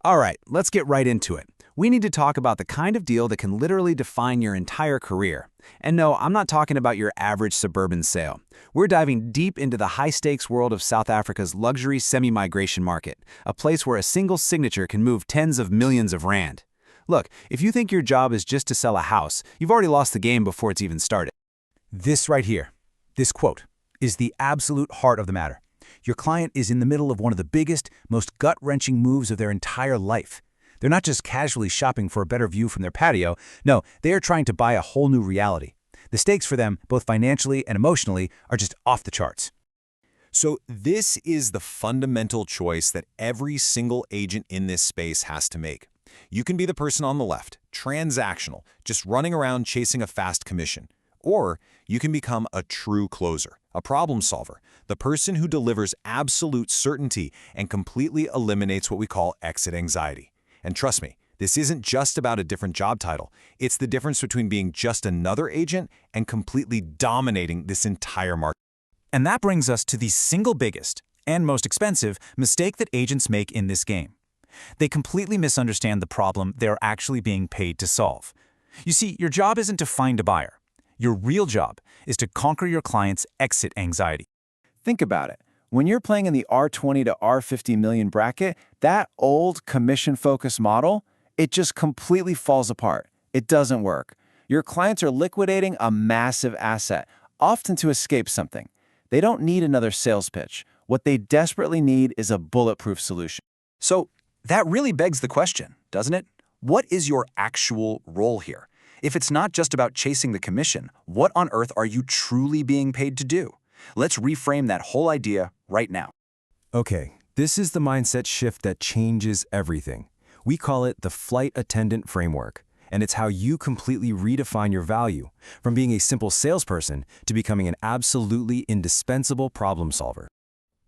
All right, let's get right into it. We need to talk about the kind of deal that can literally define your entire career. And no, I'm not talking about your average suburban sale. We're diving deep into the high-stakes world of South Africa's luxury semi-migration market, a place where a single signature can move tens of millions of rand. Look, if you think your job is just to sell a house, you've already lost the game before it's even started. This right here, this quote, is the absolute heart of the matter. Your client is in the middle of one of the biggest, most gut-wrenching moves of their entire life. They're not just casually shopping for a better view from their patio. No, they are trying to buy a whole new reality. The stakes for them, both financially and emotionally, are just off the charts. So this is the fundamental choice that every single agent in this space has to make. You can be the person on the left, transactional, just running around chasing a fast commission. Or you can become a true closer, a problem solver, the person who delivers absolute certainty and completely eliminates what we call exit anxiety. And trust me, this isn't just about a different job title. It's the difference between being just another agent and completely dominating this entire market. And that brings us to the single biggest and most expensive mistake that agents make in this game. They completely misunderstand the problem they're actually being paid to solve. You see, your job isn't to find a buyer. Your real job is to conquer your client's exit anxiety. Think about it. When you're playing in the R20 to R50 million bracket, that old commission-focused model, it just completely falls apart. It doesn't work. Your clients are liquidating a massive asset, often to escape something. They don't need another sales pitch. What they desperately need is a bulletproof solution. So that really begs the question, doesn't it? What is your actual role here? If it's not just about chasing the commission, what on earth are you truly being paid to do? Let's reframe that whole idea right now. Okay, this is the mindset shift that changes everything. We call it the flight attendant framework, and it's how you completely redefine your value, from being a simple salesperson to becoming an absolutely indispensable problem solver.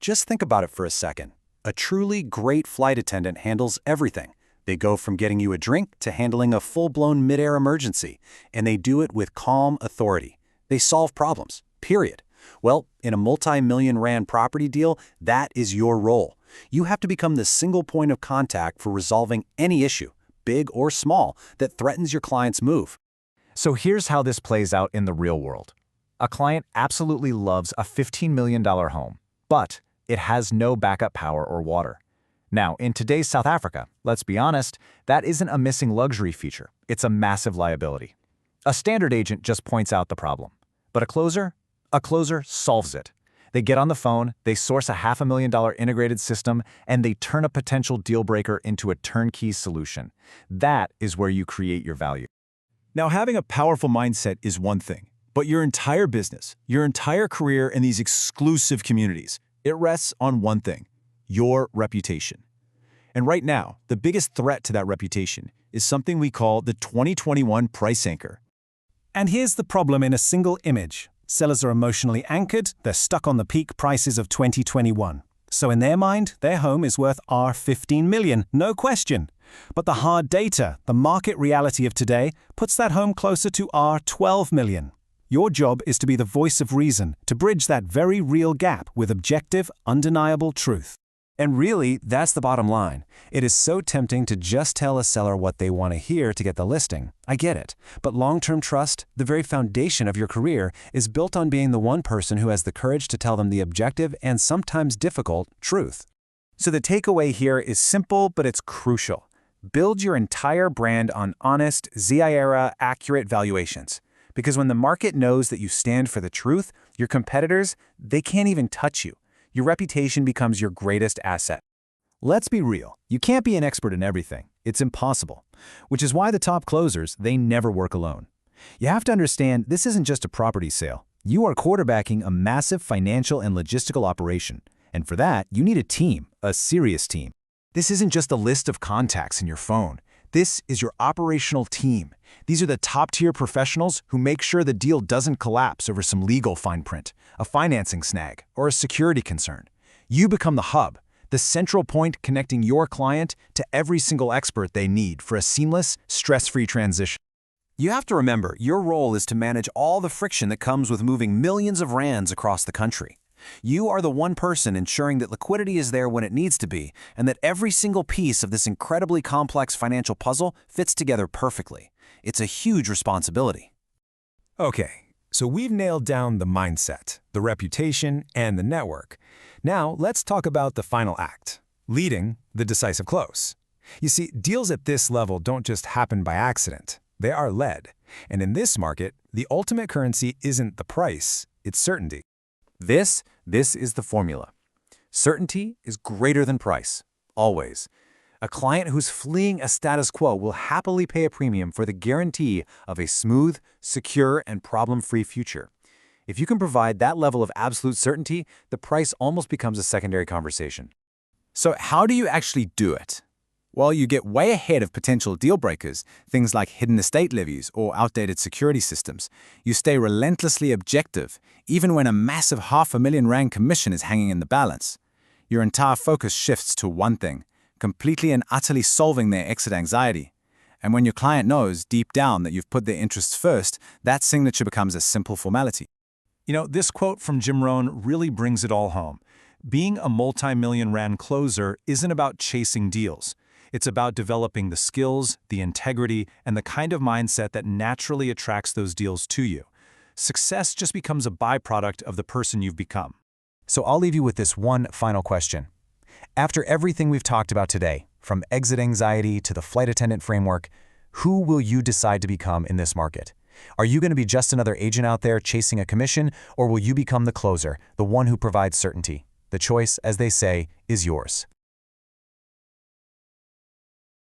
Just think about it for a second. A truly great flight attendant handles everything. They go from getting you a drink to handling a full-blown mid-air emergency, and they do it with calm authority. They solve problems, period. Well, in a multi-million rand property deal, that is your role. You have to become the single point of contact for resolving any issue, big or small, that threatens your client's move. So here's how this plays out in the real world. A client absolutely loves a $15 million home, but it has no backup power or water. Now, in today's South Africa, let's be honest, that isn't a missing luxury feature. It's a massive liability. A standard agent just points out the problem. But a closer solves it. They get on the phone, they source a $500,000 integrated system, and they turn a potential deal breaker into a turnkey solution. That is where you create your value. Now, having a powerful mindset is one thing, but your entire business, your entire career in these exclusive communities, it rests on one thing: your reputation. And right now, the biggest threat to that reputation is something we call the 2021 price anchor. And here's the problem in a single image. Sellers are emotionally anchored, they're stuck on the peak prices of 2021. So in their mind, their home is worth R15 million, no question. But the hard data, the market reality of today, puts that home closer to R12 million. Your job is to be the voice of reason, to bridge that very real gap with objective, undeniable truth. And really, that's the bottom line. It is so tempting to just tell a seller what they want to hear to get the listing. I get it. But long-term trust, the very foundation of your career, is built on being the one person who has the courage to tell them the objective and sometimes difficult truth. So the takeaway here is simple, but it's crucial. Build your entire brand on honest, ZI-era, accurate valuations. Because when the market knows that you stand for the truth, your competitors, they can't even touch you. Your reputation becomes your greatest asset. Let's be real. You can't be an expert in everything. It's impossible. Which is why the top closers, they never work alone. You have to understand, this isn't just a property sale. You are quarterbacking a massive financial and logistical operation. And for that, you need a team, a serious team. This isn't just a list of contacts in your phone. This is your operational team. These are the top-tier professionals who make sure the deal doesn't collapse over some legal fine print, a financing snag, or a security concern. You become the hub, the central point connecting your client to every single expert they need for a seamless, stress-free transition. You have to remember, your role is to manage all the friction that comes with moving millions of rands across the country. You are the one person ensuring that liquidity is there when it needs to be, and that every single piece of this incredibly complex financial puzzle fits together perfectly. It's a huge responsibility. Okay, so we've nailed down the mindset, the reputation, and the network. Now let's talk about the final act, leading the decisive close. You see, deals at this level don't just happen by accident. They are led. And in this market, the ultimate currency isn't the price, it's certainty. This is the formula. Certainty is greater than price, always. A client who's fleeing a status quo will happily pay a premium for the guarantee of a smooth, secure, and problem-free future. If you can provide that level of absolute certainty, the price almost becomes a secondary conversation. So how do you actually do it? Well, you get way ahead of potential deal breakers, things like hidden estate levies or outdated security systems. You stay relentlessly objective, even when a massive R500,000 commission is hanging in the balance. Your entire focus shifts to one thing, completely and utterly solving their exit anxiety. And when your client knows deep down that you've put their interests first, that signature becomes a simple formality. You know, this quote from Jim Rohn really brings it all home. Being a multi-million rand closer isn't about chasing deals. It's about developing the skills, the integrity, and the kind of mindset that naturally attracts those deals to you. Success just becomes a byproduct of the person you've become. So I'll leave you with this one final question. After everything we've talked about today, from exit anxiety to the flight attendant framework, who will you decide to become in this market? Are you going to be just another agent out there chasing a commission, or will you become the closer, the one who provides certainty? The choice, as they say, is yours.